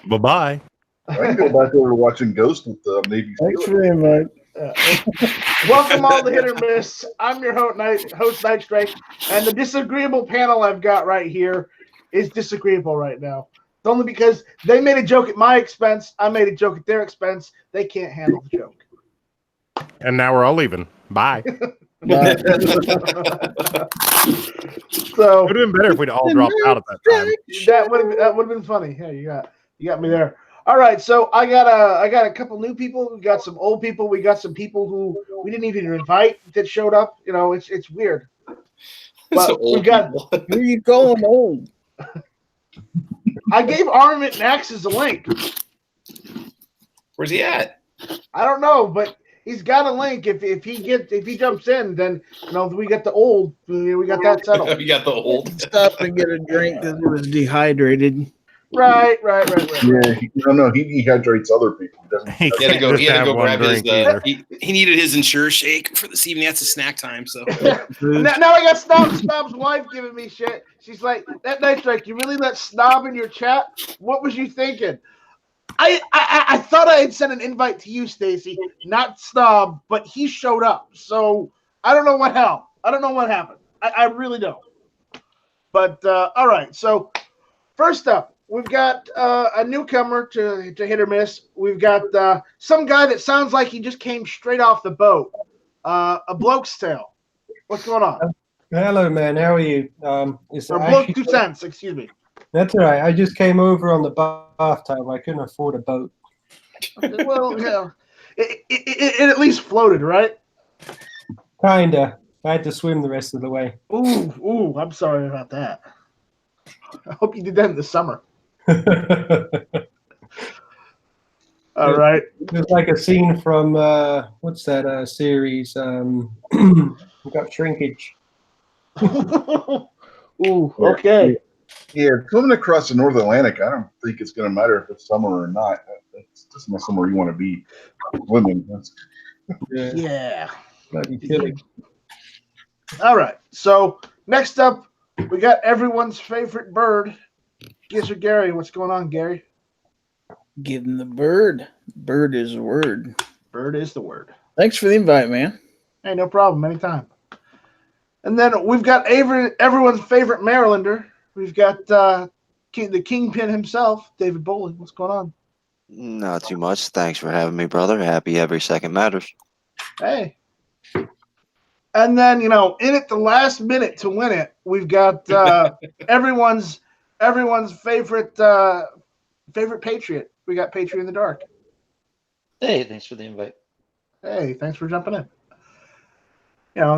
Bye-bye. I can go back over to watching Ghost with Navy Thanks SEAL. for the invite. Welcome all to Hit or Miss. I'm your host, Night Strike, and the disagreeable panel I've got right here is disagreeable right now. It's only because they made a joke at my expense, I made a joke at their expense. They can't handle the joke. And now we're all leaving. Bye. Bye. So It would have been better if we'd all dropped out at that time. that would have been funny. Hey, you got me there. All right, so I got a couple new people. We got some old people. We got some people who we didn't even invite that showed up. You know, it's weird. But we got. Where you going, old? I gave Armament and Axes a link. Where's he at? I don't know, but he's got a link. If he jumps in, then we got the old. We got that settled. We got the old. Stop and get a drink because he was dehydrated. Right. Yeah, he dehydrates other people. He doesn't. He had to go grab his. either. He needed his Ensure shake for this evening. That's a snack time. So now I got Snob's wife giving me shit. She's like, that Night Strike, you really let Snob in your chat? What was you thinking? I thought I had sent an invite to you, Stacy, not Snob, but he showed up. So I don't know what happened. I really don't. But all right. So first up, we've got a newcomer to Hit or Miss. We've got some guy that sounds like he just came straight off the boat. A bloke's tale. What's going on? Hello, man. How are you? It's Or bloke 2 cents, excuse me. That's all right. I just came over on the bathtub. I couldn't afford a boat. Well, yeah. It at least floated, right? Kinda. I had to swim the rest of the way. Ooh, I'm sorry about that. I hope you did that in the summer. All right. It's like a scene from what's that series? We got Shrinkage. Ooh, okay. Yeah, swimming across the North Atlantic, I don't think it's going to matter if it's summer or not. It's just not somewhere you want to be swimming. Yeah. That'd be killing. All right. So next up, we got everyone's favorite bird, Gizzard Gary. What's going on, Gary? Give him the bird. Bird is the word. Bird is the word. Thanks for the invite, man. Hey, no problem. Anytime. And then we've got everyone's favorite Marylander. We've got the kingpin himself, David Bowling. What's going on? Not too much. Thanks for having me, brother. Happy every second matters. Hey. And then, in at the last minute to win it, we've got everyone's favorite Patriot. We got Patriot in the Dark. Hey, thanks for the invite. Hey, thanks for jumping in.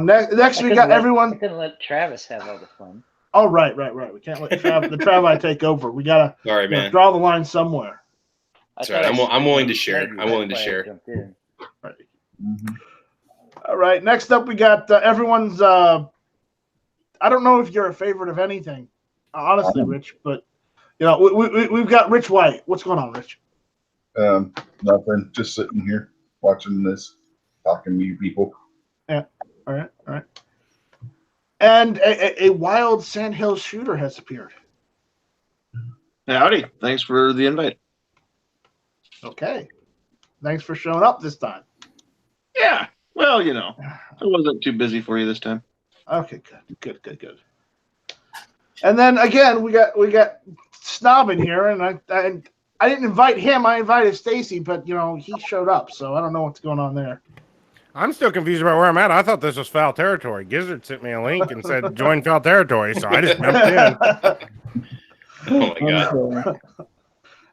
Next we got everyone. I couldn't let Travis have all the fun. Oh, right. We can't let the Travi take over. We gotta draw the line somewhere. That's right. I'm willing to share. I'm willing to share. Right. Mm-hmm. All right. Next up, we got everyone's. I don't know if you're a favorite of anything, honestly, Rich, but we've got Rich White. What's going on, Rich? Nothing. Just sitting here watching this, talking to you people. Yeah. All right. And a wild Sandhill shooter has appeared. Howdy. Thanks for the invite. Okay. Thanks for showing up this time. Yeah. Well, I wasn't too busy for you this time. Okay, good. And then again, we got Snob in here, and I didn't invite him. I invited Stacy, but he showed up, so I don't know what's going on there. I'm still confused about where I'm at. I thought this was foul territory. Gizzard sent me a link and said join foul territory, so I just jumped in. Oh my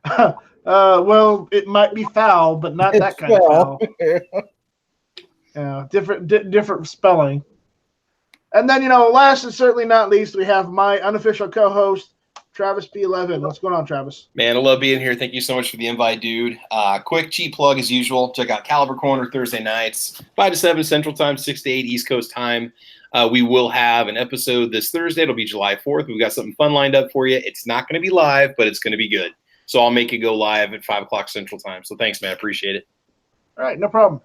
god. Well, it might be foul, but not that kind of foul. Yeah, different spelling. And then last and certainly not least, we have my unofficial co-host, Travis P11. What's going on, Travis? Man, I love being here. Thank you so much for the invite, dude. Quick cheap plug as usual. Check out Caliber Corner Thursday nights, 5 to 7 Central Time, 6 to 8 East Coast Time. We will have an episode this Thursday. It'll be July 4th. We've got something fun lined up for you. It's not going to be live, but it's going to be good. So I'll make it go live at 5 o'clock Central Time. So thanks, man. Appreciate it. All right, no problem.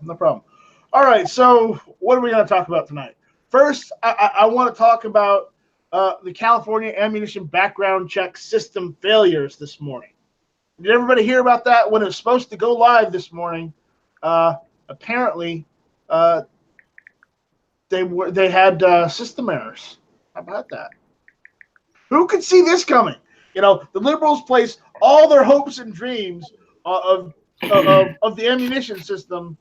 All right, so what are we going to talk about tonight? First, I want to talk about the California ammunition background check system failures this morning. Did everybody hear about that when it was supposed to go live this morning? Apparently, they had system errors. How about that? Who could see this coming? You know, the liberals place all their hopes and dreams of the ammunition system,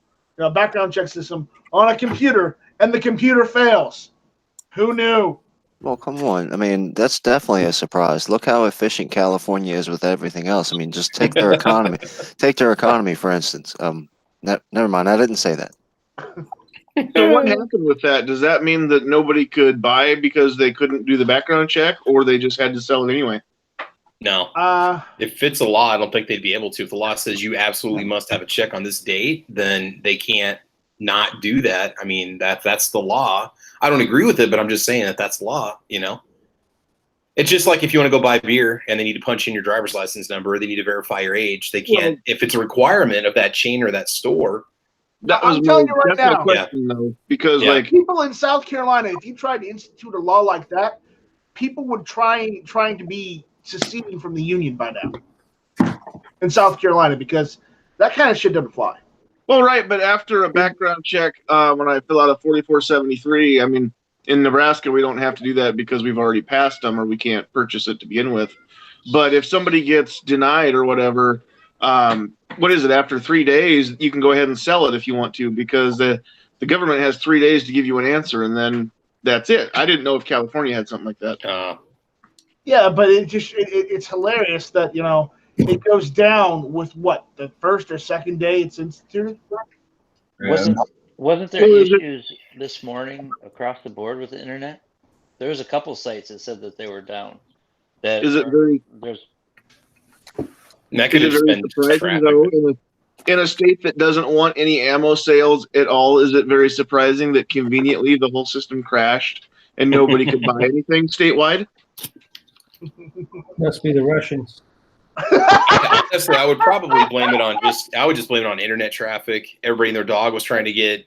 background check system, on a computer, and the computer fails. Who knew? Well, come on. I mean, that's definitely a surprise. Look how efficient California is with everything else. I mean, just take their economy. Take their economy, for instance. Never mind. I didn't say that. So what happened with that? Does that mean that nobody could buy because they couldn't do the background check, or they just had to sell it anyway? No. If it's a law, I don't think they'd be able to. If the law says you absolutely must have a check on this date, then they can't not do that. I mean, that's the law. I don't agree with it, but I'm just saying that that's law, you know? It's just like if you want to go buy beer and they need to punch in your driver's license number, they need to verify your age. They can't, if it's a requirement of that chain or that store. I'm telling you right now, question, though, because like people in South Carolina, if you tried to institute a law like that, people would trying to be seceding from the union by now in South Carolina, because that kind of shit doesn't fly. Well, right, but after a background check, when I fill out a 4473, I mean, in Nebraska, we don't have to do that because we've already passed them or we can't purchase it to begin with. But if somebody gets denied or whatever, what is it? After 3 days, you can go ahead and sell it if you want to, because the government has 3 days to give you an answer, and then that's it. I didn't know if California had something like that. Yeah, but it's hilarious that, you know, it goes down with what, the first or second day it's instituted? Wasn't there issues this morning across the board with the internet? There was a couple sites that said that they were down. That is it very surprising though? In a state that doesn't want any ammo sales at all, is it very surprising that conveniently the whole system crashed and nobody could buy anything statewide? Must be the Russians. Honestly, I would probably blame it on internet traffic. Everybody and their dog was trying to get.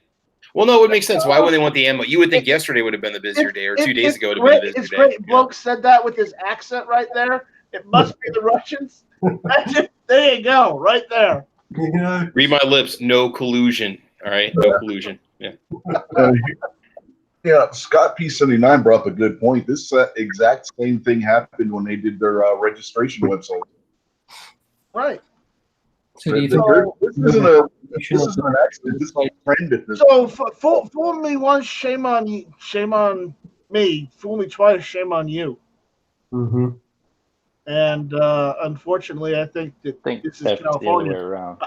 Well, no, it would make sense. Why would they want the ammo? You would think yesterday would have been the busier day, or 2 days ago would have been the busier day. It's great. Bloke said that with his accent right there. It must be the Russians. There you go, right there. Read my lips. No collusion. All right, no collusion. Yeah. Yeah, Scott P79 brought up a good point. This exact same thing happened when they did their registration website. Right. So this isn't an accident. This is a trend at this point. So fool me once, shame on you. Shame on me. Fool me twice, shame on you. Mm-hmm. And unfortunately, I think that this is California. The other way around.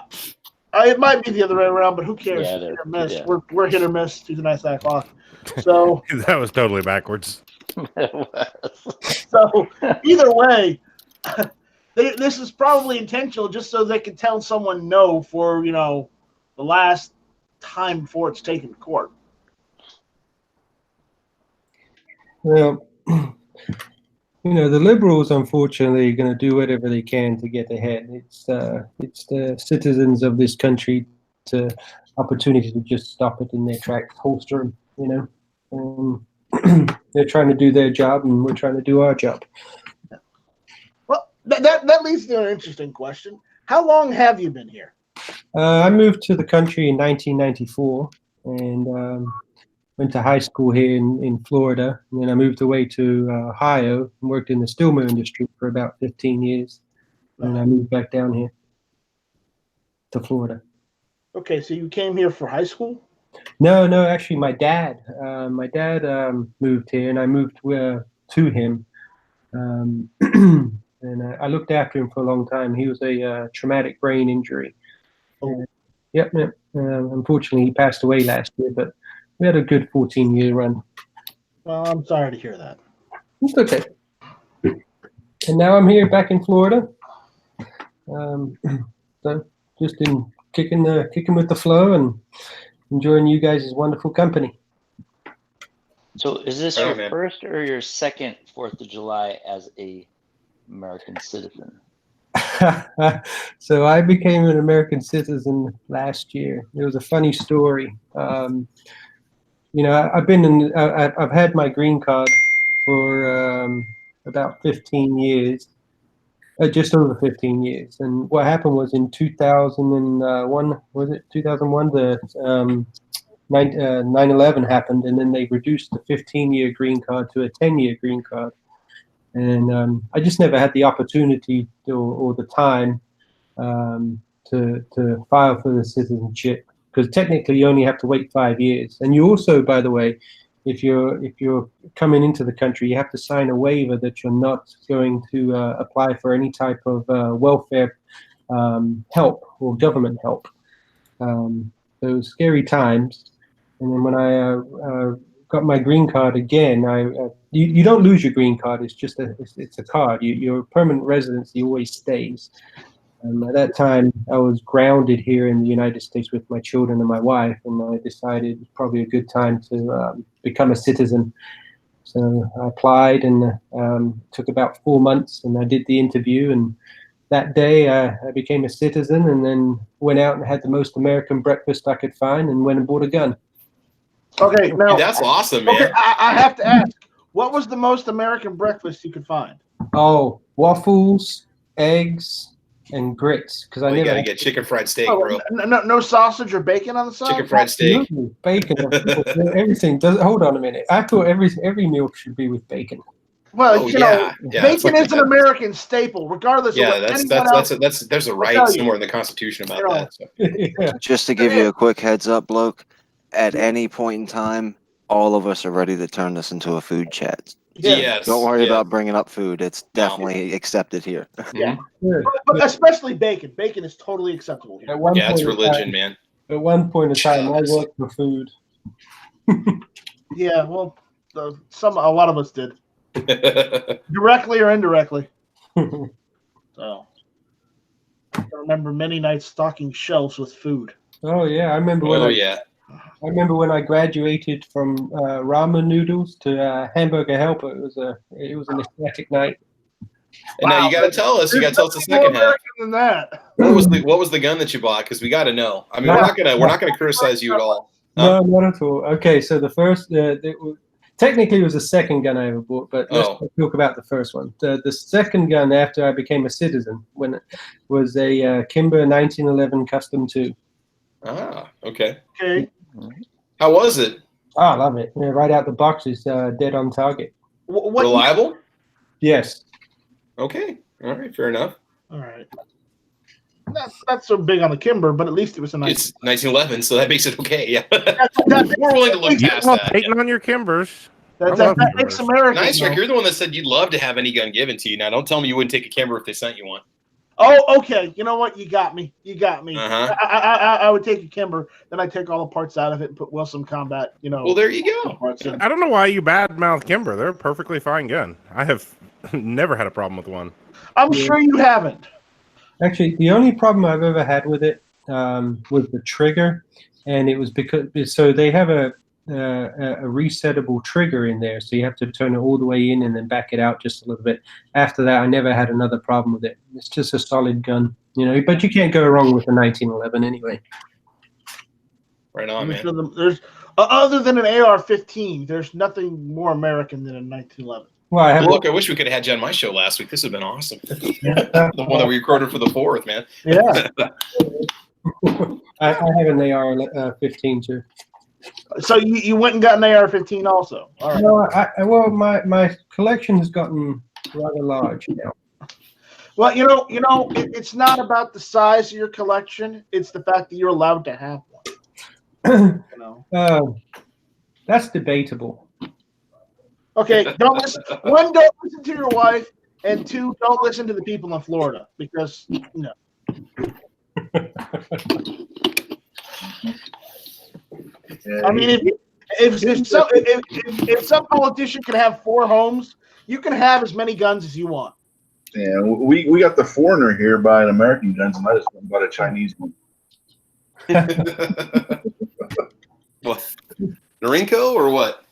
It might be the other way around, but who cares? Yeah, hit or miss. Yeah. We're hit or miss. Tuesday night, 9 o'clock. So that was totally backwards. So either way, this is probably intentional, just so they can tell someone no for the last time before it's taken to court. Well, the liberals, unfortunately, are going to do whatever they can to get ahead. It's the citizens of this country to opportunity to just stop it in their tracks, holster them. They're trying to do their job, and we're trying to do our job. Well, that leads to an interesting question. How long have you been here? I moved to the country in 1994, and went to high school here in Florida. And then I moved away to Ohio and worked in the steel mill industry for about 15 years. And I moved back down here to Florida. Okay, so you came here for high school? No, actually, my dad moved here, and I moved to him. And I looked after him for a long time. He was a traumatic brain injury. Oh. Yep. Unfortunately, he passed away last year, but we had a good 14-year run. Well, I'm sorry to hear that. It's okay. And now I'm here back in Florida. So just kicking with the flow and enjoying you guys' wonderful company. So is this your first or your second 4th of July as a American citizen? So I became an American citizen last year. It was a funny story. I've had my green card for about 15 years, Just over 15 years. And what happened was in 2001, was it 2001? The 9/11 happened, and then they reduced the 15-year green card to a 10-year green card. And I just never had the opportunity or the time to file for the citizenship, because technically you only have to wait 5 years. And you also, by the way, if you're coming into the country, you have to sign a waiver that you're not going to apply for any type of welfare help or government help. Those scary times. And then when I got my green card again, you don't lose your green card. It's just it's a card. Your permanent residency always stays. At that time, I was grounded here in the United States with my children and my wife, and I decided it was probably a good time to become a citizen. So I applied, and took about 4 months, and I did the interview. And that day, I became a citizen, and then went out and had the most American breakfast I could find, and went and bought a gun. Okay, now That's awesome, man. okay, I have to ask, what was the most American breakfast you could find? Oh, waffles, eggs, and grits. Because I Well, you never gotta get chicken fried steak, Oh, bro. no sausage or bacon on the side? Chicken fried steak. Absolutely. Bacon, everything. Hold on a minute. I thought every meal should be with bacon. Well, Oh, you know, yeah, it's bacon like is an that. American staple, regardless of Yeah, what that's anyone else. there's a tell right you. somewhere in the Constitution about You know, that. So. Yeah. Just to give you a quick heads up, bloke, at any point in time, all of us are ready to turn this into a food chat. Yeah. Yes. Don't worry yeah. about bringing up food. It's definitely accepted here. Yeah. Good. But especially bacon. Bacon is totally acceptable here. At one Yeah, it's point in religion, time- man. At one point in time, I Yes. worked for food. Yeah, well, a lot of us did, directly or indirectly. So I remember many nights stocking shelves with food. Oh yeah, I remember when Oh yeah. I remember when I graduated from ramen noodles to hamburger helper. It was an ecstatic night. And now you got to tell us. You got to tell us the second half. American than that. What was the gun that you bought? Because we got to know. I mean, we're not gonna criticize you at all. No, not at all. Okay, so the first, technically it was the second gun I ever bought, but let's talk about the first one. The second gun after I became a citizen was a Kimber 1911 Custom 2. Ah, okay. Okay. How was it? Oh, I love it. Yeah, right out the box is dead on target. What? Reliable? Yes. Okay. All right. Fair enough. All right. Not so big on the Kimber, but at least it was a nice. It's 1911, so that makes it okay. Yeah. That We're willing to look You past love that. hating on your Kimbers. that love makes Kimbers. American. Nice, Rick. though. You're the one that said you'd love to have any gun given to you. Now, don't tell me you wouldn't take a Kimber if they sent you one. Oh, okay. You know what? You got me. Uh-huh. I would take a Kimber, then I take all the parts out of it and put Wilson Combat. You know. Well, there you go. parts in. I don't know why you badmouth Kimber. They're a perfectly fine gun. I have never had a problem with one. I'm sure you haven't. Actually, the only problem I've ever had with it was the trigger, and it was because they have a resettable trigger in there, so you have to turn it all the way in and then back it out just a little bit. After that, I never had another problem with it. It's just a solid gun, but you can't go wrong with a 1911 anyway. Right on, man. There's other than an AR-15, there's nothing more American than a 1911. Well, I have Look, I wish we could have had you on my show last week. This would have been awesome. The one that we recorded for the 4th, man. Yeah. I have an AR-15 too. So you went and got an AR-15 also. All right. No, my collection has gotten rather large now. Well, it's not about the size of your collection. It's the fact that you're allowed to have one. That's debatable. Okay, don't listen. One, don't listen to your wife, and two, don't listen to the people in Florida because no. I mean, if some politician can have 4 homes, you can have as many guns as you want. Yeah, we got the foreigner here buying American guns, and I just bought a Chinese one. What? Norinco or what?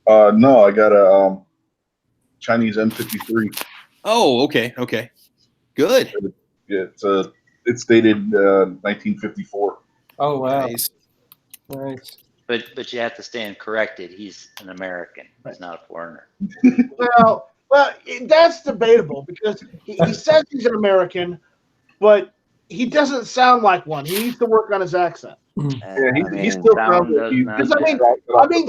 No, I got a Chinese M53. Oh, okay. Good. It's dated 1954. Oh wow, Nice. nice. But you have to stand corrected. He's an American. He's not a foreigner. Well, Well, that's debatable because he says he's an American, but he doesn't sound like one. He needs to work on his accent. Yeah, I he's mean, still sound sounds does like not Because I mean,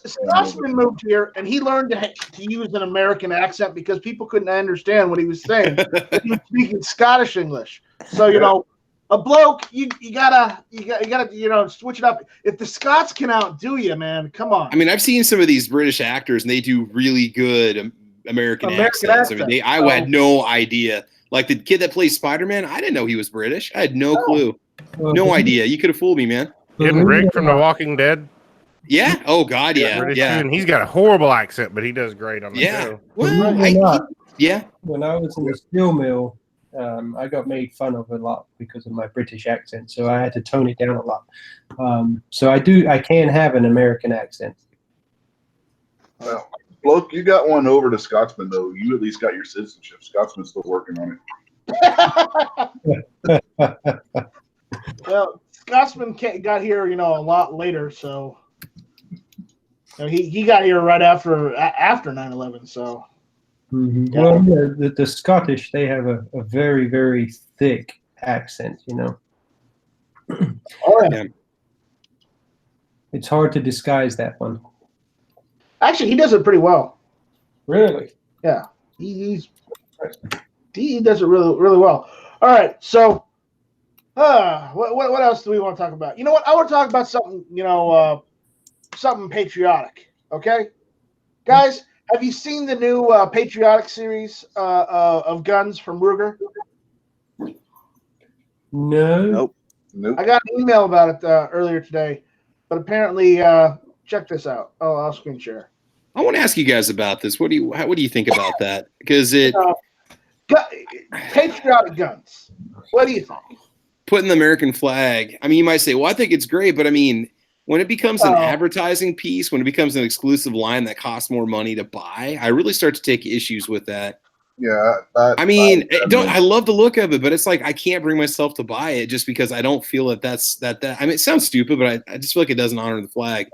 Scotsman moved here and he learned to use an American accent because people couldn't understand what he was saying. He was speaking Scottish English. So a bloke, you gotta switch it up. If the Scots can outdo you, man, come on. I mean, I've seen some of these British actors, and they do really good American accents. I mean, I had no idea. Like the kid that plays Spider-Man, I didn't know he was British. I had no clue. No idea. You could have fooled me, man. Isn't Rick from The Walking Dead? Yeah. Oh God, yeah. British Yeah. too, and he's got a horrible accent, but he does great on the Yeah. show. Well, yeah. When I was in the steel mill, I got made fun of a lot because of my British accent, so I had to tone it down a lot. So I can have an American accent. Well, bloke, you got one over to Scotsman though. You at least got your citizenship. Scotsman's still working on it. Well, Scotsman got here, a lot later, so he got here right after 9/11. So, Mm-hmm. Well, yeah, the Scottish, they have a very, very thick accent. Oh yeah. It's hard to disguise that one. Actually, he does it pretty well. Really? Yeah, he does it really, really well. All right, so. What else do we want to talk about? You know what? I want to talk about something, something patriotic. Okay, guys, have you seen the new patriotic series of guns from Ruger? No. Nope. I got an email about it earlier today, but apparently, check this out. Oh, I'll screen share. I want to ask you guys about this. What do you think about that? Because patriotic guns. What do you think? Putting the American flag. I mean, you might say, well, I think it's great, but I mean, when it becomes an advertising piece, when it becomes an exclusive line that costs more money to buy, I really start to take issues with that. Yeah. I love the look of it, but it's like I can't bring myself to buy it just because I don't feel that. I mean, it sounds stupid, but I just feel like it doesn't honor the flag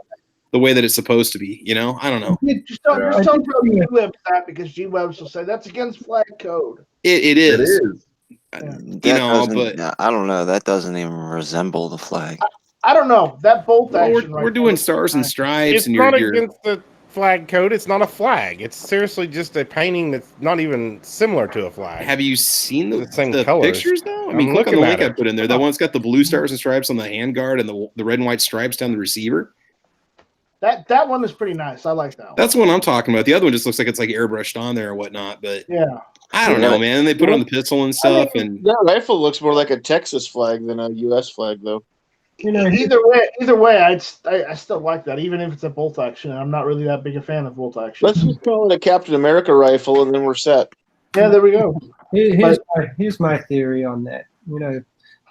the way that it's supposed to be. I don't know. Just don't tell G-Webs that because G-Webs will say that's against flag code. It is. It is. But I don't know. That doesn't even resemble the flag. I don't know that bolt action. We're doing stars and stripes, It's and not you're against the flag code. It's not a flag. It's seriously just a painting that's not even similar to a flag. Have you seen the same colors. pictures though? I mean, I'm look at the looking link at I it. put in there. That one's got the blue stars and stripes on the handguard and the red and white stripes down the receiver. That one is pretty nice. I like that one. That's the one I'm talking about. The other one just looks like it's like airbrushed on there or whatnot. But yeah, I don't know, man. They put it on the pistol and stuff, and That rifle looks more like a Texas flag than a U.S. flag, though. Either way, I still like that, even if it's a bolt action. I'm not really that big a fan of bolt action. Let's just call it a Captain America rifle, and then we're set. Yeah, there we go. Here's my theory on that.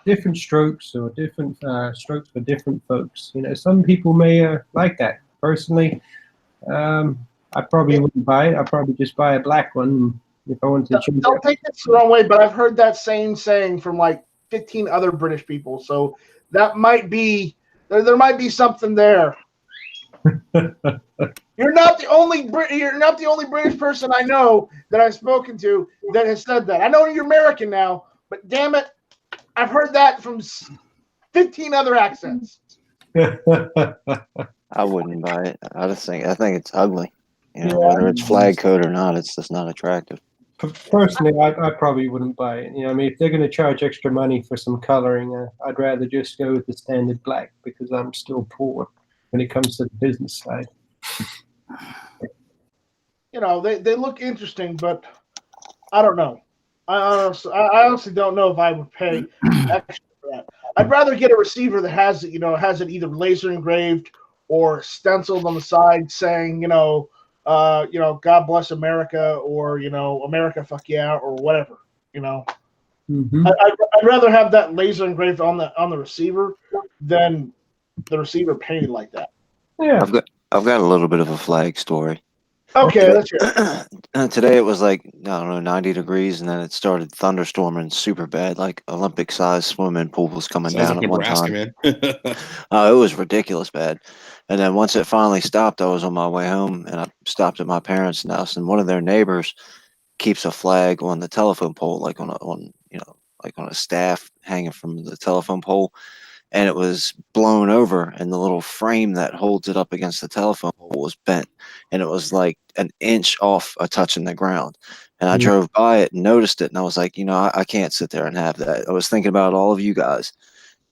Different strokes or different strokes for different folks. Some people may like that. Personally, I probably wouldn't buy it. I'd probably just buy a black one if I wanted to choose. Don't take this the wrong way, but I've heard that same saying from like 15 other British people. So that might be there might be something there. You're not the only British person I know that I've spoken to that has said that. I know you're American now, but damn it, I've heard that from 15 other accents. I wouldn't buy it. I think it's ugly. Whether it's flag code or not, it's just not attractive. Personally, I probably wouldn't buy it. I mean, if they're going to charge extra money for some coloring, I'd rather just go with the standard black because I'm still poor when it comes to the business side. They look interesting, but I don't know. I honestly don't know if I would pay extra for that. I'd rather get a receiver that has it either laser engraved or stenciled on the side saying, God bless America, or America fuck yeah, or whatever. Mm-hmm. I'd rather have that laser engraved on the receiver than the receiver painted like that. Yeah, I've got a little bit of a flag story. Okay, let's hear it. Today it was like, I don't know, 90 degrees, and then it started thunderstorming super bad. Like Olympic-sized swimming pool was coming Sounds down like at one Nebraska, time. man. It was ridiculous bad. And then once it finally stopped, I was on my way home, and I stopped at my parents' house, and one of their neighbors keeps a flag on the telephone pole, like like on a staff hanging from the telephone pole, and it was blown over, and the little frame that holds it up against the telephone pole was bent, and it was like an inch off of touching the ground. And I drove by it and noticed it, and I was like, I can't sit there and have that. I was thinking about all of you guys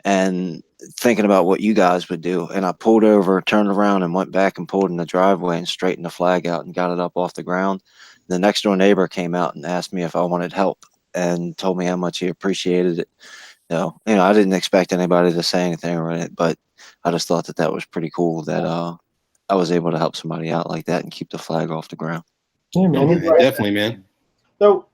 and thinking about what you guys would do. And I pulled over, turned around, and went back and pulled in the driveway and straightened the flag out and got it up off the ground. The next door neighbor came out and asked me if I wanted help and told me how much he appreciated it. I didn't expect anybody to say anything or it, but I just thought that was pretty cool that I was able to help somebody out like that and keep the flag off the ground. Yeah, man. Definitely, man. So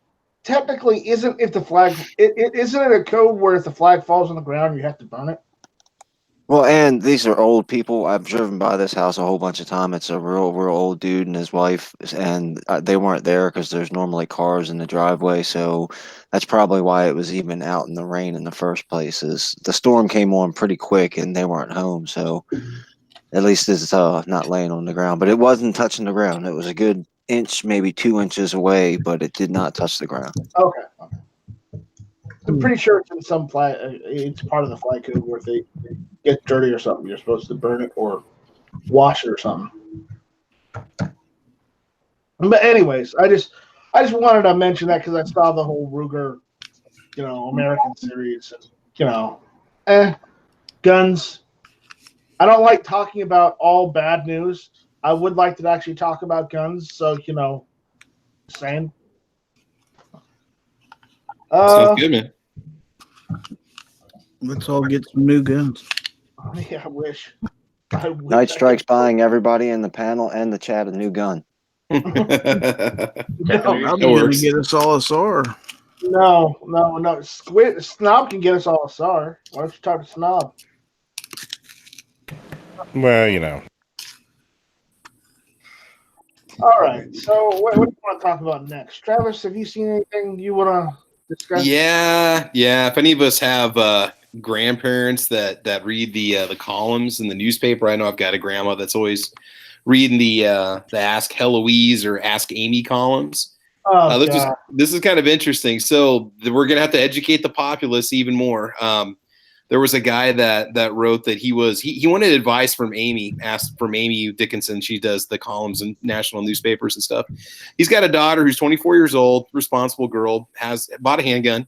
technically, isn't it a code where if the flag falls on the ground, you have to burn it? Well, and these are old people. I've driven by this house a whole bunch of time. It's a real old dude and his wife, and they weren't there because there's normally cars in the driveway. So that's probably why it was even out in the rain in the first place. Is the storm came on pretty quick and they weren't home. So at least it's not laying on the ground, but it wasn't touching the ground. It was a good inch, maybe 2 inches away, but it did not touch the ground. Okay. I'm pretty sure it's in some flag. It's part of the flag code where if they get dirty or something, you're supposed to burn it or wash it or something. But anyways, I just wanted to mention that because I saw the whole Ruger, American series, and guns. I don't like talking about all bad news. I would like to actually talk about guns. So same. Sounds good, man. Let's all get some new guns. Yeah, I wish. Night Strike's buying everybody in the panel and the chat a new gun. I'm going to get us all a SAR. No. Snob can get us all a SAR. Why don't you talk to Snob? Well, All right. So what do you want to talk about next? Travis, have you seen anything you want to discuss? Yeah. If any of us have grandparents that read the columns in the newspaper, I know I've got a grandma that's always reading the Ask Heloise or Ask Amy columns. This is kind of interesting. So we're gonna have to educate the populace even more. There was a guy that wrote that he wanted advice from Amy, asked from Amy Dickinson. She does the columns in national newspapers and stuff. He's got a daughter who's 24 years old, responsible girl, bought a handgun,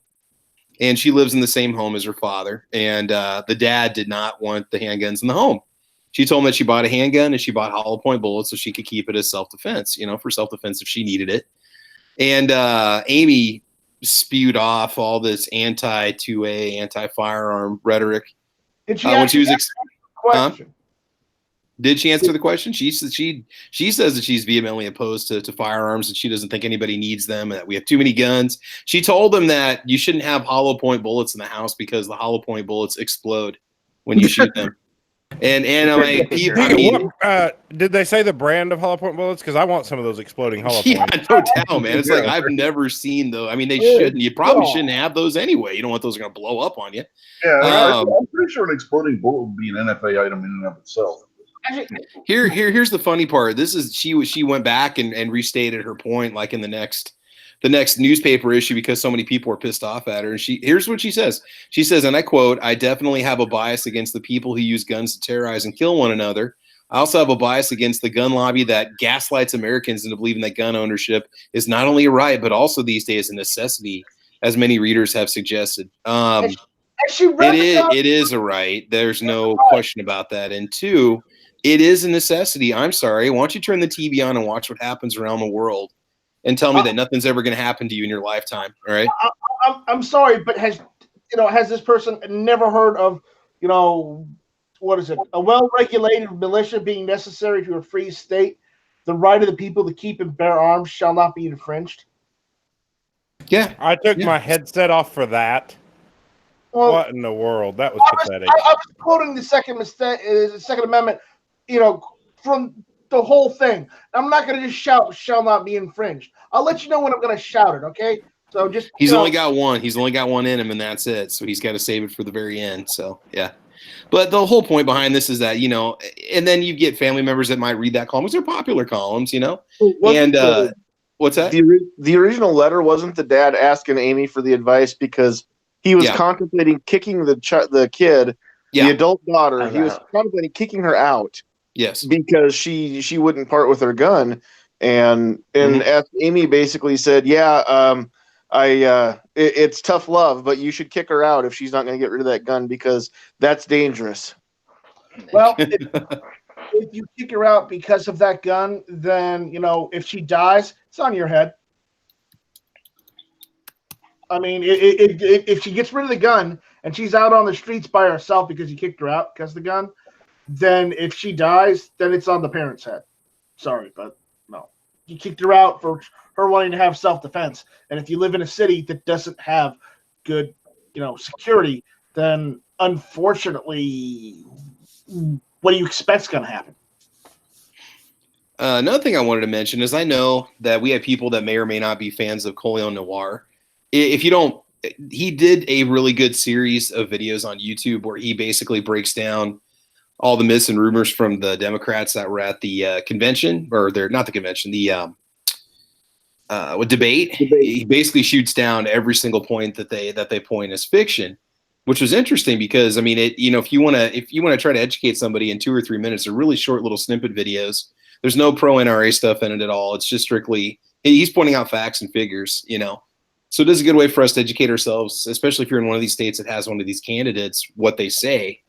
and she lives in the same home as her father. And the dad did not want the handguns in the home. She told him that she bought a handgun and she bought hollow point bullets so she could keep it as self-defense, for self-defense if she needed it. And Amy spewed off all this anti-2A, anti-firearm rhetoric. Did she when she was question? Did she answer the question? She says that she's vehemently opposed to firearms and she doesn't think anybody needs them and that we have too many guns. She told them that you shouldn't have hollow point bullets in the house because the hollow point bullets explode when you shoot them. And I'm like, did they say the brand of hollow point bullets? Because I want some of those exploding hollow yeah, points. no doubt, man. It's like I've never seen those. I mean, they shouldn't. You probably shouldn't have those anyway. You don't want those going to blow up on you. Yeah, I'm pretty sure an exploding bullet would be an NFA item in and of itself. Here's the funny part. This is she went back and restated her point like in the next newspaper issue because so many people were pissed off at her. And here's what she says. She says, and I quote, "I definitely have a bias against the people who use guns to terrorize and kill one another. I also have a bias against the gun lobby that gaslights Americans into believing that gun ownership is not only a right, but also these days a necessity, as many readers have suggested." It is a right. There's no question about that. And two, it is a necessity. I'm sorry. Why don't you turn the TV on and watch what happens around the world and tell me that nothing's ever going to happen to you in your lifetime. All right. I'm sorry, but has this person never heard of, what is it? A well-regulated militia being necessary to a free state. The right of the people to keep and bear arms shall not be infringed. Yeah. I took my headset off for that. Well, what in the world? That was pathetic. I was quoting the Second Amendment, from the whole thing. I'm not going to just shout, shall not be infringed. I'll let you know when I'm going to shout it, okay? So just He's only got one. He's only got one in him, and that's it. So he's got to save it for the very end. So, yeah. But the whole point behind this is that, and then you get family members that might read that column. They're popular columns, And what's that? The original letter wasn't the dad asking Amy for the advice because he was contemplating kicking the kid, the adult daughter. He was contemplating kicking her out. Yes. Because she wouldn't part with her gun. And Amy basically said, it's tough love, but you should kick her out if she's not going to get rid of that gun because that's dangerous. Well, if you kick her out because of that gun, then, if she dies, it's on your head. I mean, if she gets rid of the gun and she's out on the streets by herself because you kicked her out because of the gun, then if she dies, then it's on the parent's head. Sorry, but no. You kicked her out for her wanting to have self-defense. And if you live in a city that doesn't have good, security, then unfortunately, what do you expect's going to happen? Another thing I wanted to mention is I know that we have people that may or may not be fans of Coleon Noir. If you don't, he did a really good series of videos on YouTube where he basically breaks down all the myths and rumors from the Democrats that were at the convention, or they're not the convention, the debate. He basically shoots down every single point that they point as fiction, which was interesting because I mean, if you want to try to educate somebody in 2 or 3 minutes, they're really short little snippet videos. There's no pro NRA stuff in it at all. It's just strictly he's pointing out facts and figures, So it is a good way for us to educate ourselves, especially if you're in one of these states that has one of these candidates, what they say,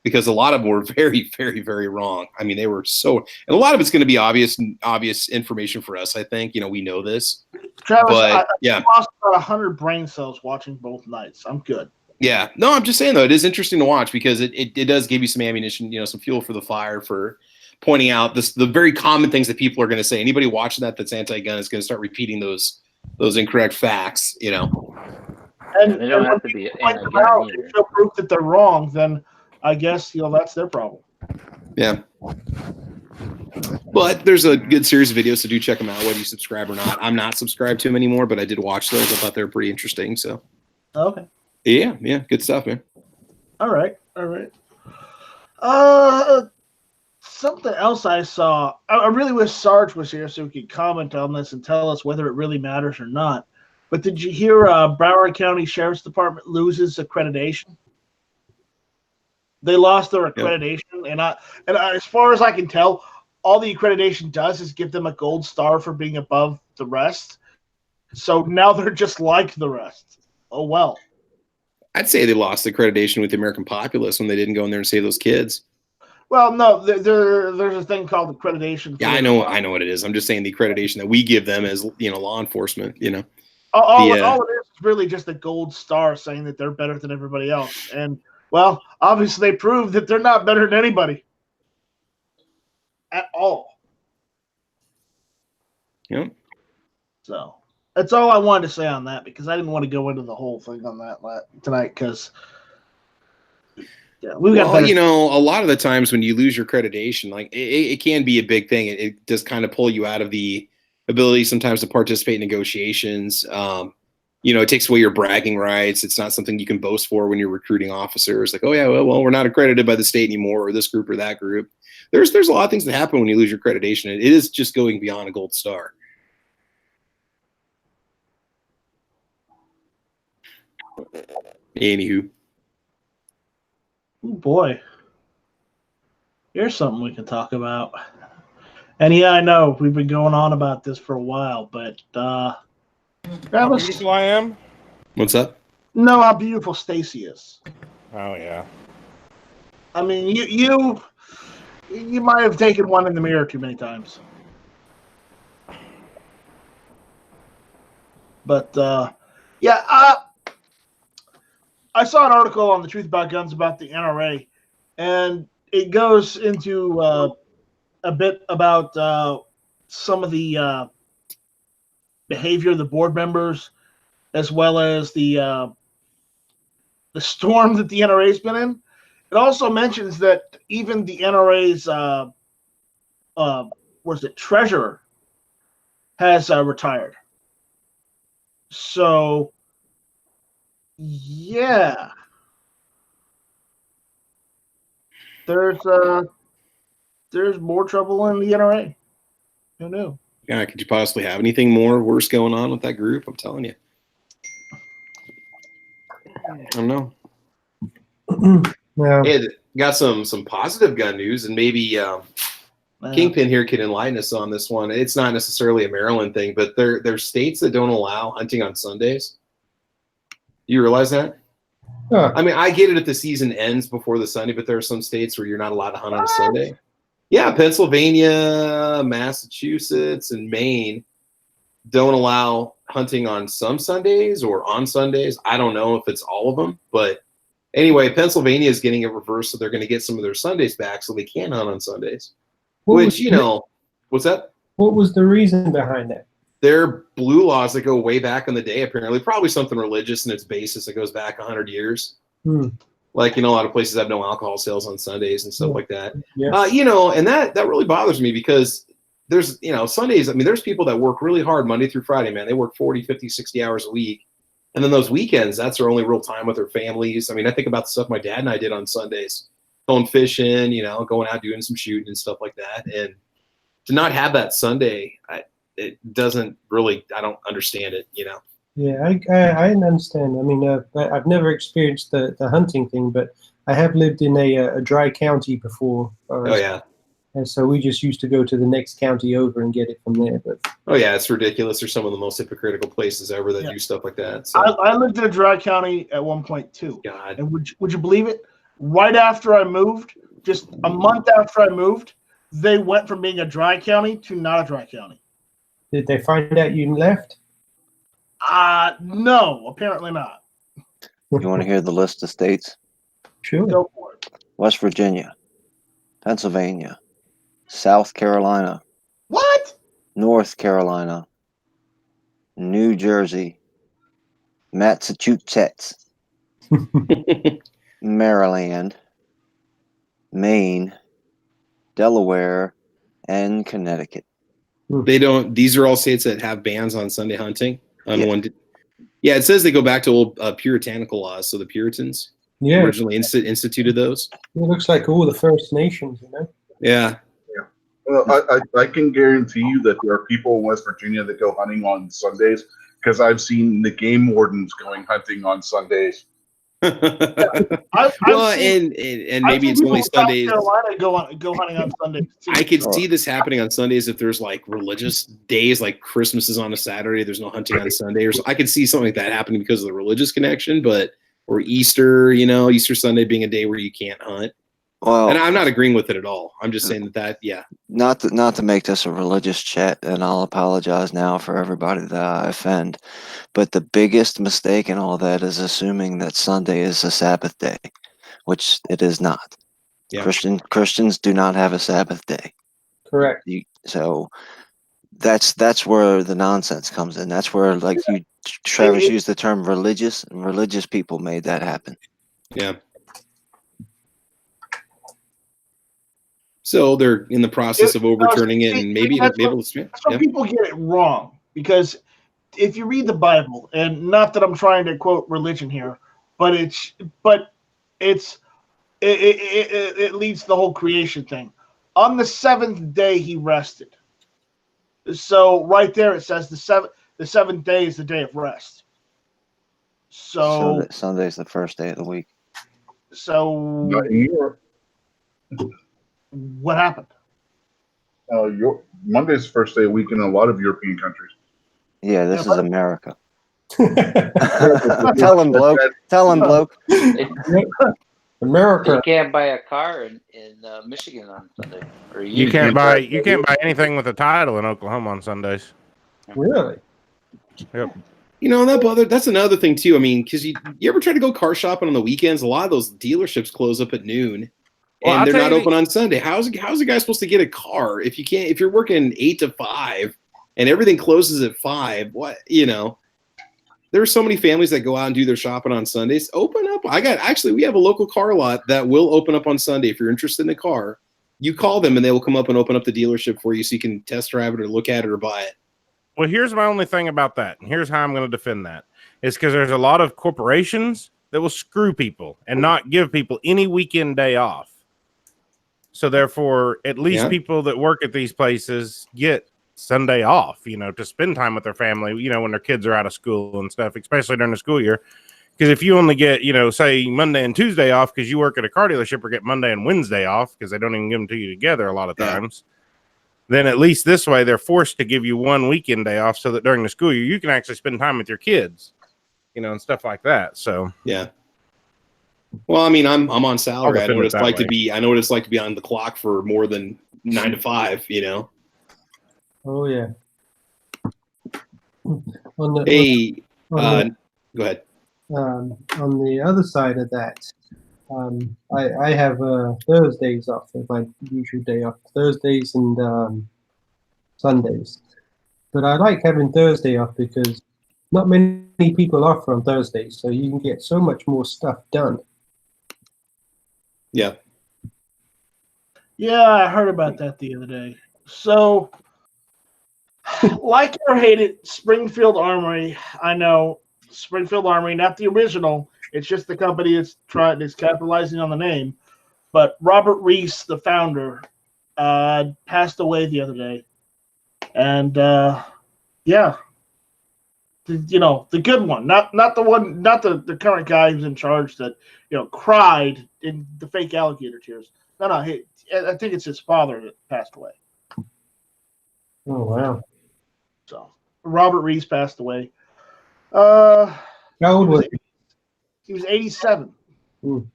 because a lot of them were very, very, very wrong. I mean, they were and a lot of it's going to be obvious information for us. I think, we know this. Travis, but I lost about 100 brain cells watching both nights. I'm good. Yeah. No, I'm just saying, though, it is interesting to watch because it does give you some ammunition, some fuel for the fire for pointing out the very common things that people are going to say. Anybody watching that's anti-gun is going to start repeating those incorrect facts, And they don't have to be anti-gun either. If show proof that they're wrong, then I guess that's their problem. Yeah. But there's a good series of videos, so do check them out, whether you subscribe or not. I'm not subscribed to them anymore, but I did watch those. I thought they were pretty interesting. So. Okay. Yeah, good stuff, man. All right. Something else I saw. I really wish Sarge was here so he could comment on this and tell us whether it really matters or not. But did you hear Broward County Sheriff's Department loses accreditation? They lost their accreditation, and as far as I can tell, all the accreditation does is give them a gold star for being above the rest. So now they're just like the rest. Oh well. I'd say they lost accreditation with the American populace when they didn't go in there and save those kids. Well, no, there's a thing called accreditation. Yeah, I know what it is. I'm just saying the accreditation that we give them as law enforcement. All it is really just a gold star saying that they're better than everybody else. And well, obviously they proved that they're not better than anybody at all. Yep. So that's all I wanted to say on that because I didn't want to go into the whole thing on that tonight because. Yeah, a lot of the times when you lose your accreditation, like it can be a big thing. It does kind of pull you out of the ability sometimes to participate in negotiations. It takes away your bragging rights. It's not something you can boast for when you're recruiting officers. Like, oh yeah, well, we're not accredited by the state anymore, or this group or that group. There's a lot of things that happen when you lose your accreditation. It is just going beyond a gold star. Anywho. Oh boy, here's something we can talk about. And yeah, I know we've been going on about this for a while, but How beautiful I am? What's up? Know how beautiful Stacy is. Oh yeah. I mean, you might have taken one in the mirror too many times. But I saw an article on the Truth About Guns about the NRA, and it goes into a bit about some of the behavior of the board members, as well as the storm that the NRA's been in. It also mentions that even the NRA's was it treasurer has retired. So yeah, there's more trouble in the NRA. Who knew? Yeah, could you possibly have anything more worse going on with that group? I'm telling you. I don't know. Well, Hey, got some positive gun news, and maybe Kingpin here can enlighten us on this one. It's not necessarily a Maryland thing, but there's states that don't allow hunting on Sundays. You realize that? huh. I mean, I get it if the season ends before the Sunday, but there are some states where you're not allowed to hunt on a Sunday. Yeah, Pennsylvania, Massachusetts, and Maine don't allow hunting on some Sundays or on Sundays. I don't know if it's all of them, but anyway, Pennsylvania is getting it reversed, so they're going to get some of their Sundays back so they can hunt on Sundays. What's that? What was the reason behind that? Their blue laws that go way back in the day, apparently, probably something religious in its basis that goes back 100 years. Like, a lot of places have no alcohol sales on Sundays and stuff like that. Yeah. And that really bothers me because there's, Sundays, I mean, there's people that work really hard Monday through Friday, man. They work 40, 50, 60 hours a week. And then those weekends, that's their only real time with their families. I mean, I think about the stuff my dad and I did on Sundays, going fishing, going out doing some shooting and stuff like that. And to not have that Sunday, it doesn't really, I don't understand it, Yeah, I understand. I mean, I've never experienced the hunting thing, but I have lived in a dry county before. Oh, yeah. And so we just used to go to the next county over and get it from there. But oh, yeah, it's ridiculous. They're some of the most hypocritical places ever that do stuff like that. So. I lived in a dry county at one point too. God. And would you believe it? Right after I moved, just a month after I moved, they went from being a dry county to not a dry county. did they find out you left? No, apparently not. You want to hear the list of states? Sure. Go for it. West Virginia, Pennsylvania, South Carolina, What? North Carolina, New Jersey, Massachusetts, Maryland, Maine, Delaware, and Connecticut. These are all states that have bans on Sunday hunting. Yeah, it says they go back to old puritanical laws. So the Puritans originally instituted those. It looks like all the First Nations, Yeah. Well, I can guarantee you that there are people in West Virginia that go hunting on Sundays because I've seen the game wardens going hunting on Sundays. And maybe it's only Sundays. South Carolina go hunting on Sundays too. I could see this happening on Sundays if there's like religious days, like Christmas is on a Saturday. There's no hunting on Sunday, or so. I could see something like that happening because of the religious connection. Or Easter, Easter Sunday being a day where you can't hunt. Well, and I'm not agreeing with it at all. I'm just saying that. Not to make this a religious chat, and I'll apologize now for everybody that I offend, but the biggest mistake in all that is assuming that Sunday is a Sabbath day, which it is not. Yeah. Christians do not have a Sabbath day. Correct. So that's where the nonsense comes in. That's where Travis used the term religious, and religious people made that happen. Yeah. So they're in the process of overturning it, and maybe some people get it wrong because if you read the Bible, and not that I'm trying to quote religion here, but it leads to the whole creation thing. On the seventh day, he rested. So right there, it says the seventh day is the day of rest. So Sunday's the first day of the week. So Not in Europe. What happened? Monday's the first day of the week in a lot of European countries. Yeah, this is America. Tell him, bloke. Tell him, bloke. America. You can't buy a car in Michigan on Sunday. Or you can't buy anything with a title in Oklahoma on Sundays. Really? Yep. That's another thing too. I mean, because you ever try to go car shopping on the weekends? A lot of those dealerships close up at noon. And they're not open on Sunday. How's a guy supposed to get a car if you're working 8 to 5 and everything closes at 5? There are so many families that go out and do their shopping on Sundays. Open up. We have a local car lot that will open up on Sunday. If you're interested in a car, You call them and they will come up and open up the dealership for you so you can test drive it or look at it or buy it. Well, here's my only thing about that. And here's how I'm going to defend that. It's because there's a lot of corporations that will screw people and not give people any weekend day off. So therefore, at least people that work at these places get Sunday off, to spend time with their family, when their kids are out of school and stuff, especially during the school year. Because if you only get, say Monday and Tuesday off because you work at a car dealership, or get Monday and Wednesday off because they don't even give them to you together a lot of times, then at least this way they're forced to give you one weekend day off so that during the school year you can actually spend time with your kids, and stuff like that. So yeah. Well, I mean, I'm on salary. I know what it's like way. to be. I know what it's like to be on the clock for more than 9 to 5. Oh yeah. Go ahead. On the other side of that, I have Thursdays off, my usual day off, Thursdays and Sundays. But I like having Thursday off because not many people are off on Thursdays, so you can get so much more stuff done. Yeah. Yeah, I heard about that the other day. So, like it or hate it, Springfield Armory, I know Springfield Armory, not the original. It's just the company that's capitalizing on the name. But Robert Reese, the founder, passed away the other day. And the good one, not the one, not the current guy who's in charge that cried in the fake alligator tears. No, I think it's his father that passed away. Oh wow! So Robert Reese passed away. How old was he? He was 87. Mm.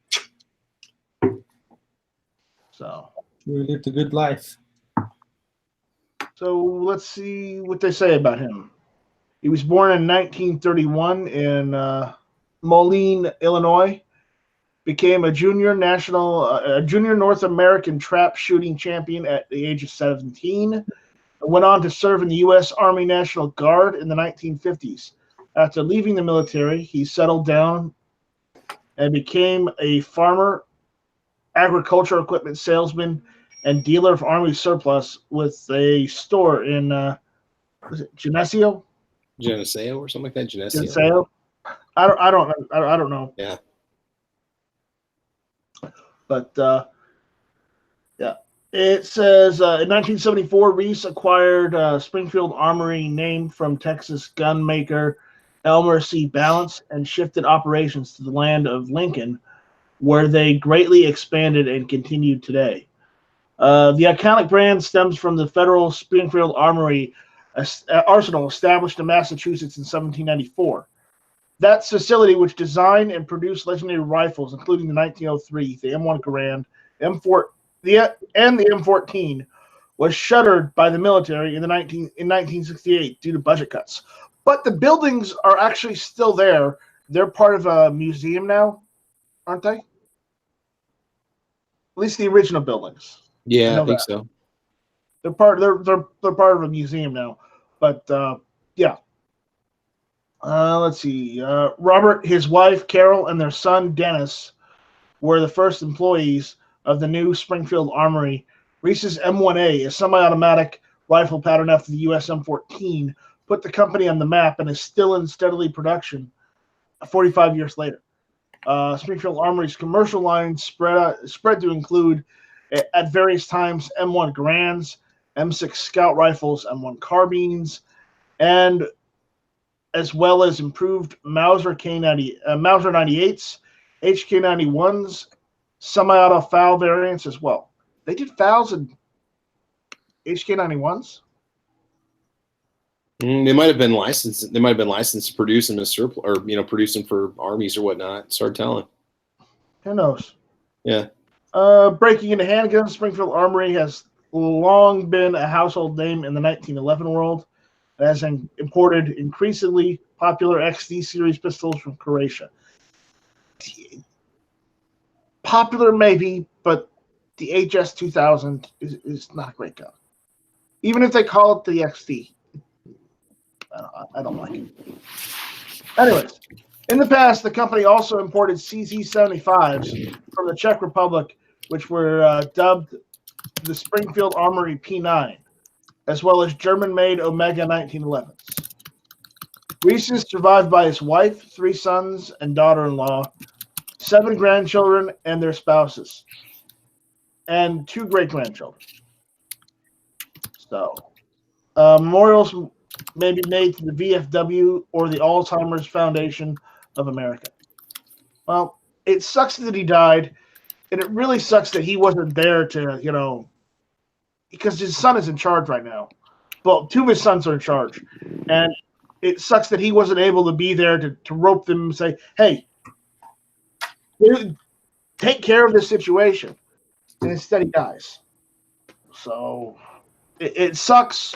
So he lived a good life. So let's see what they say about him. He was born in 1931 in Moline, Illinois. Became a junior North American trap shooting champion at the age of 17. Went on to serve in the U.S. Army National Guard in the 1950s. After leaving the military, he settled down and became a farmer, agricultural equipment salesman, and dealer of Army surplus with a store in Geneseo or something like that. Geneseo. I don't know. Yeah. But yeah, it says in 1974, Reese acquired Springfield Armory, name from Texas gun maker Elmer C. Balance, and shifted operations to the land of Lincoln, where they greatly expanded and continued today. The iconic brand stems from the Federal Springfield Armory arsenal established in Massachusetts in 1794. That facility, which designed and produced legendary rifles, including the 1903, the M1 Garand, M4, and the M14, was shuttered by the military in 1968 due to budget cuts. But the buildings are actually still there. They're part of a museum now, aren't they? At least the original buildings. Yeah, I think so. They're part of a museum now. But yeah. Let's see. Robert, his wife Carol, and their son Dennis were the first employees of the new Springfield Armory. Reese's M1A, a semi-automatic rifle patterned after the U.S. M14, put the company on the map and is still in steadily production 45 years later. Springfield Armory's commercial line spread to include, at various times, M1 Garands, M6 Scout rifles, M1 carbines, and as well as improved Mauser 98s, HK91s, semi-auto FAL variants as well. They did FALs and HK91s? They might have been licensed. They might have been licensed to produce them as surplus, or produce them for armies or whatnot. Start telling. Who knows? Yeah. Breaking into handguns, Springfield Armory has long been a household name in the 1911 world. It has imported increasingly popular XD series pistols from Croatia. Popular maybe, but the HS 2000 is not a great gun. Even if they call it the XD, I don't like it. Anyways, in the past, the company also imported CZ-75s from the Czech Republic, which were dubbed the Springfield Armory P9, as well as German-made Omega 1911s. Reese is survived by his wife, 3 sons and daughter-in-law, 7 grandchildren and their spouses, and 2 great-grandchildren. So, memorials may be made to the VFW or the Alzheimer's Foundation of America. Well, it sucks that he died, and it really sucks that he wasn't there to, because his son is in charge right now. Well, 2 of his sons are in charge, and it sucks that he wasn't able to be there to rope them and say, hey, take care of this situation. And instead he dies. So it sucks.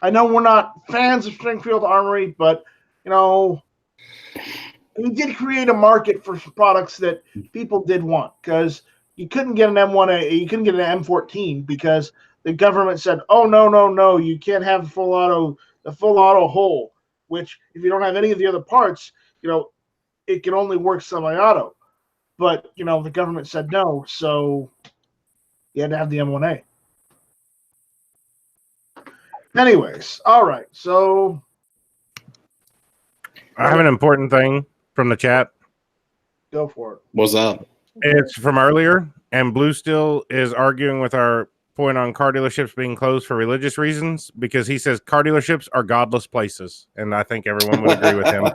I know we're not fans of Springfield Armory, but, he did create a market for products that people did want, because you couldn't get an M1A, you couldn't get an M14 because the government said, oh, no, you can't have the full auto hole, which if you don't have any of the other parts, it can only work semi-auto. But, the government said no, so you had to have the M1A. Anyways, all right, so I have an important thing from the chat. go for it. What's up? It's from earlier, and Blue still is arguing with our point on car dealerships being closed for religious reasons, because he says car dealerships are godless places, and I think everyone would agree with him.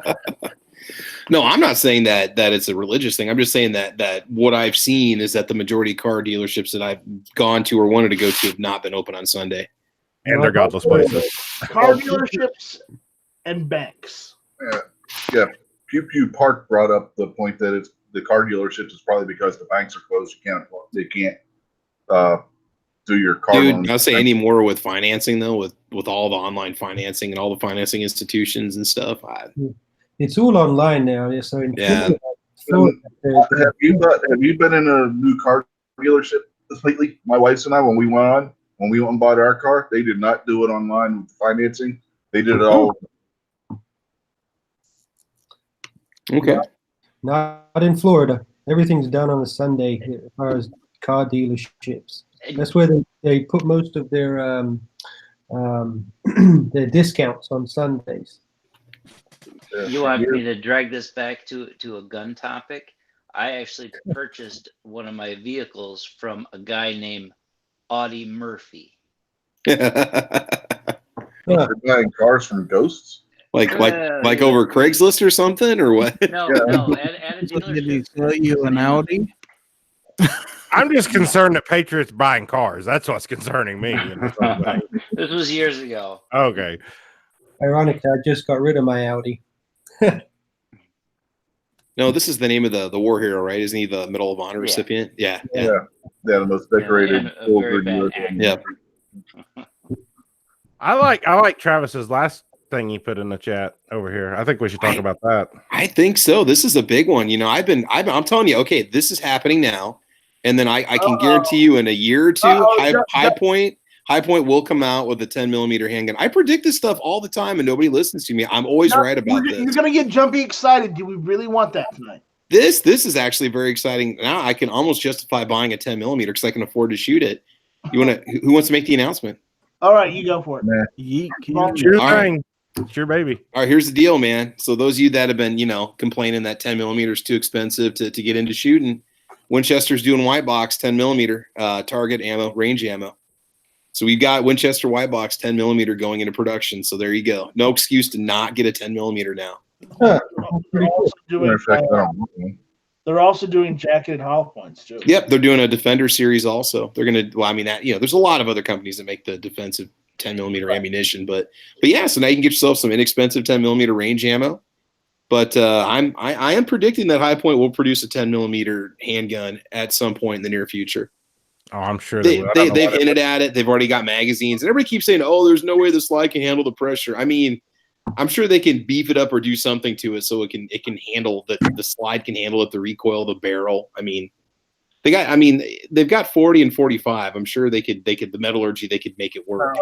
No, I'm not saying that it's a religious thing. I'm just saying that what I've seen is that the majority of car dealerships that I've gone to or wanted to go to have not been open on Sunday. And they're godless places. Car dealerships and banks. Yeah. Pew Pew Park brought up the point that it's the car dealerships is probably because the banks are closed. They can't do your car Dude, loans. I'll say any more with financing though, with all the online financing and all the financing institutions and stuff. It's all online now. Yeah, so Yeah. Have you been in a new car dealership lately? My wife and I, when we went and bought our car, they did not do it online with financing. They did it all. Okay. Not in Florida. Everything's done on a Sunday as far as car dealerships. That's where they put most of their discounts on Sundays. You want me to drag this back to a gun topic? I actually purchased one of my vehicles from a guy named Audie Murphy. They're buying cars from ghosts. Like over Craigslist or something, or what? No, at a Did he dealership. sell you an Audi? I'm just concerned that Patriots buying cars. That's what's concerning me. This was years ago. Okay. Ironically, I just got rid of my Audi. No, this is the name of the war hero, right? Isn't he the Medal of Honor recipient? Yeah. The most decorated. And a very bad actor. Yeah. I like Travis's last thing he put in the chat over here. I think we should talk about that. I think so. This is a big one. I'm telling you, okay, this is happening now. And then I can guarantee you in a year or two, High Point will come out with a 10mm handgun. I predict this stuff all the time and nobody listens to me. I'm always right about this. You're going to get jumpy excited. Do we really want that tonight? This is actually very exciting. Now I can almost justify buying a 10mm because I can afford to shoot it. Who wants to make the announcement? All right, you go for it. It's your thing. It's your baby. All right, here's the deal, man. So those of you that have been, complaining that 10mm is too expensive to get into shooting, Winchester's doing white box 10mm target ammo, range ammo. So we've got Winchester white box 10mm going into production. So there you go. No excuse to not get a 10mm now. They're also doing jacketed hollow points too. Yep, they're doing a Defender series also. They're gonna. Well, I mean that there's a lot of other companies that make the defensive 10mm ammunition, but yeah. So now you can get yourself some inexpensive 10mm range ammo. But I am predicting that High Point will produce a 10mm handgun at some point in the near future. Oh, I'm sure they've hinted at it. They've already got magazines, and everybody keeps saying, "Oh, there's no way the slide can handle the pressure." I mean, I'm sure they can beef it up or do something to it so it can handle the slide can handle it, the recoil, the barrel. I mean, they've got 40 and 45. I'm sure they could the metallurgy they could make it work.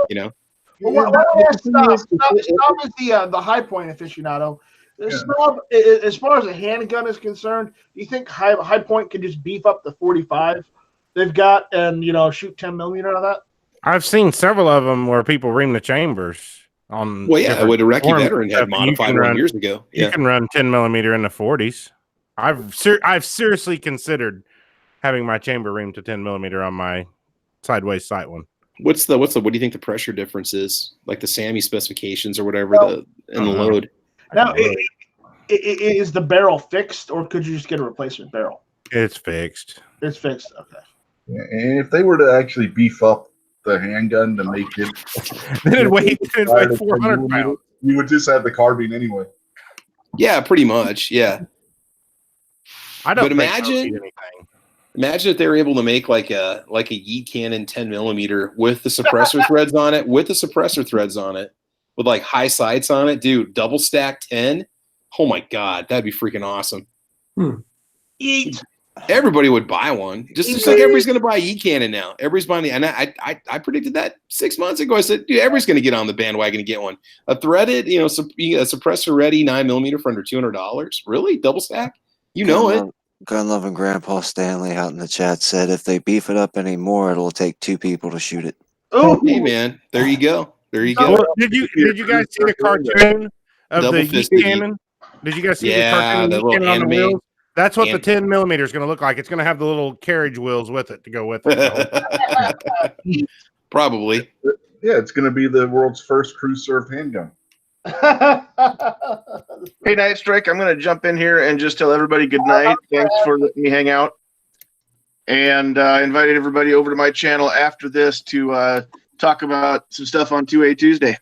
Well, Stop is the High Point aficionado. Stop, as far as a handgun is concerned, do you think High Point could just beef up the 45 they've got and shoot 10mm out of that? I've seen several of them where people ream the chambers on. Well, yeah, different what Iraqi forms veteran and had stuff, and you modified can one run. years ago. You Yeah. can run 10mm in the 40s. I've seriously considered having my chamber reamed to 10mm on my sideways sight one. What do you think the pressure difference is? Like the SAMI specifications or whatever the load. Now, is the barrel fixed, or could you just get a replacement barrel? It's fixed. It's fixed. Okay. Yeah, and if they were to actually beef up the handgun to make it, Then it'd weigh 400 pounds. You would just have the carbine anyway. Yeah, pretty much. Yeah. I don't. But think they'll need imagine anything. if they were able to make like a Yeet Cannon 10mm with the suppressor threads on it, with like high sights on it, dude. Double stack 10. Oh my god, that'd be freaking awesome. Eat. Everybody would buy one. Just like everybody's going to buy Yeet Cannon now. Everybody's buying and I predicted that 6 months ago. I said, dude, everybody's going to get on the bandwagon and get one. A threaded, a suppressor ready 9mm for under $200. Really? Double stack? You know it. Gun loving Grandpa Stanley out in the chat said if they beef it up anymore, it'll take 2 people to shoot it. Oh, hey man, there you go. Well, did you guys see the cartoon of Double the Yeet fisted Cannon? Did you guys see Yeah, the cartoon of the the Yeet little Cannon on the anime. wheels? That's what the And- 10mm is going to look like. It's going to have the little carriage wheels with it to go with it. Probably. Yeah, it's going to be the world's first cruise serve handgun. Hey, Night Strike, I'm going to jump in here and just tell everybody good night. Thanks for letting me hang out. And I invited everybody over to my channel after this to talk about some stuff on 2A Tuesday.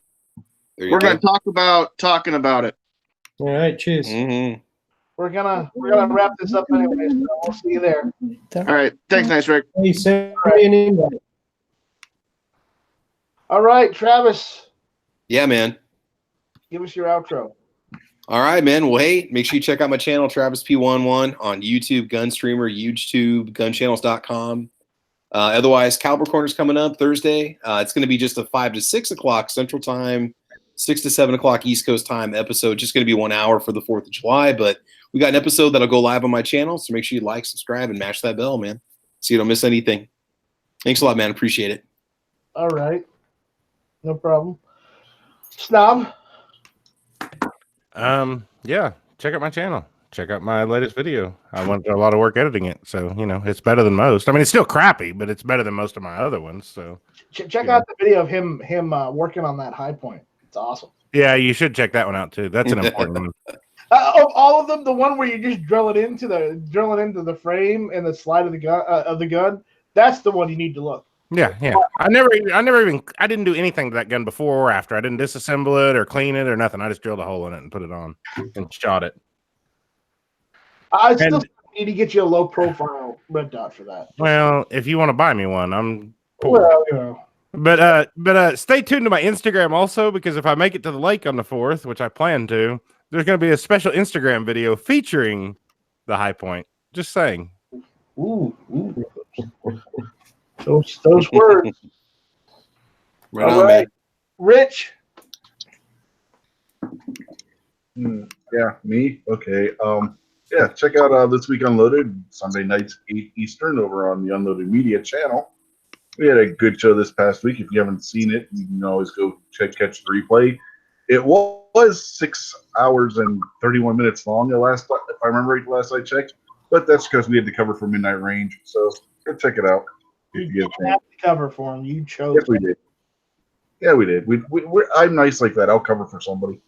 There you We're go. going to talk about talking about it. All right, cheers. Mhm. we're gonna wrap this up anyway. So we'll see you there. All right. Thanks, Night Strike. Hey, send me an invite. All right, Travis, Yeah, man. give us your outro. All right, man. Well, hey, make sure you check out my channel, Travis P11, on YouTube, Gunstreamer, YouTube, gunchannels.com. Otherwise, Caliber Corner's coming up Thursday. It's going to be just a 5 to 6 o'clock Central Time, 6 to 7 o'clock East Coast Time episode. Just going to be 1 hour for the 4th of July. But we got an episode that'll go live on my channel. So make sure you like, subscribe, and mash that bell, man, so you don't miss anything. Thanks a lot, man. Appreciate it. All right, no problem. Snob. Yeah, check out my channel. Check out my latest video. I went through a lot of work editing it, so it's better than most. I mean, it's still crappy, but it's better than most of my other ones. So Check out the video of him working on that high point. It's awesome. yeah, you should check that one out too. That's an important one. Of all of them, the one where you just drill it into the frame and the slide of the gun, that's the one you need to look. Yeah. I didn't do anything to that gun before or after. I didn't disassemble it or clean it or nothing. I just drilled a hole in it and put it on and shot it. I still need to get you a low profile red dot for that. Well, if you want to buy me one, I'm poor. Well, But stay tuned to my Instagram also, because if I make it to the lake on the 4th, which I plan to, there's going to be a special Instagram video featuring the high point. Just saying. Ooh. Those words. Right All on, right. man. Rich. Yeah, me. Okay. Yeah, check out This Week Unloaded Sunday nights 8 Eastern over on the Unloaded Media channel. We had a good show this past week. If you haven't seen it, you can always go catch the replay. It was 6 hours and 31 minutes long. If I remember right, the last I checked. But that's because we had to cover for Midnight Range. So go check it out. If you You didn't have to cover for him. You chose. Yes, we did. Yeah, we did. I'm nice like that. I'll cover for somebody.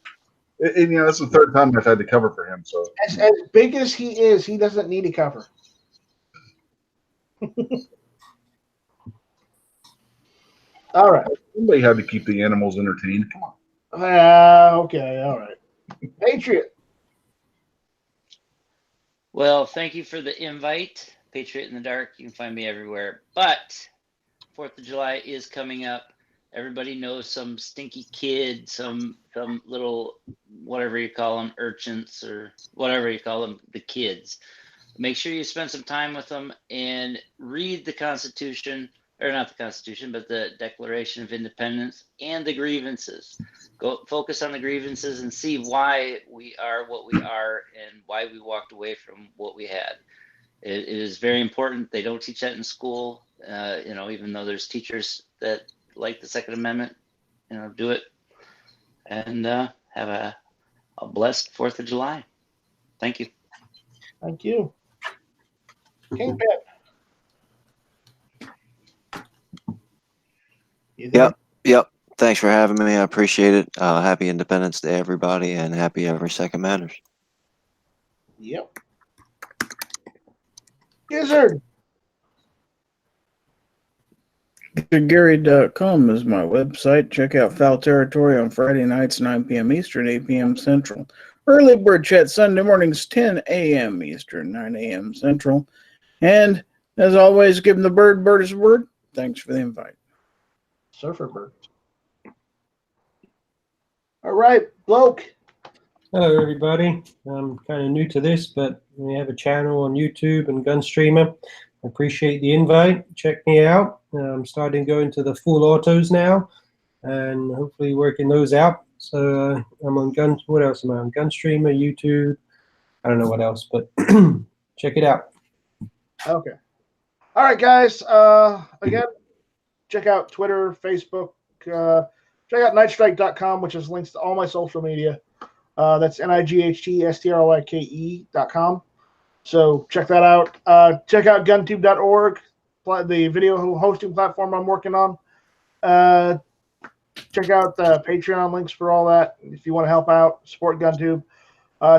And that's the 3rd time I've had to cover for him. So As big as he is, he doesn't need to cover. All right. somebody had to keep the animals entertained. Come on. Okay. All right. Patriot. Well, thank you for the invite, Patriot in the Dark. You can find me everywhere. But 4th of July is coming up. Everybody knows some stinky kid, some little, whatever you call them, urchins or whatever you call them, the kids. Make sure you spend some time with them and read the Constitution, or not the Constitution, but the Declaration of Independence and the grievances. Go focus on the grievances and see why we are what we are and why we walked away from what we had. It is very important. They don't teach that in school. Even though there's teachers that like the Second Amendment, do it. And have a blessed 4th of July. Thank you. Thank you. Kingpin. You there? Yep. Thanks for having me. I appreciate it. Happy Independence Day, everybody, and happy Every Second Matters. Yep. Gizzard. Gary.com is my website. Check out Foul Territory on Friday nights, 9 p.m. Eastern, 8 p.m. Central. Early Bird Chat Sunday mornings, 10 a.m. Eastern, 9 a.m. Central. And as always, give them the bird. Bird is a word. Thanks for the invite. Surfer Bird. All right, Bloke. Hello, everybody. I'm kind of new to this, but we have a channel on YouTube and GunStreamer. I appreciate the invite. Check me out. I'm starting to go into the full autos now and hopefully working those out. So I'm on what else am I on? GunStreamer, YouTube. I don't know what else, but check it out. Okay. All right, guys. Again, check out Twitter, Facebook. Check out nightstrike.com, which has links to all my social media. That's NIGHTSTRYKE.com. So check that out. Check out GunTube.org, the video hosting platform I'm working on. Check out the Patreon links for all that. If you want to help out, support GunTube.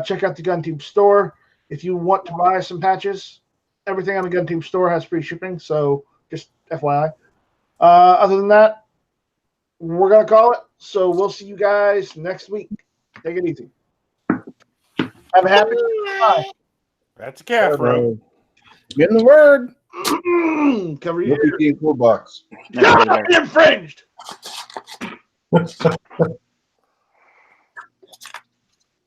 Check out the GunTube store. If you want to buy some patches, everything on the GunTube store has free shipping. So just FYI. Other than that, we're going to call it. So we'll see you guys next week. Take it easy. Have a happy July. That's a calf rope. Getting the word. Cover your Look at the toolbox. ears. Infringed.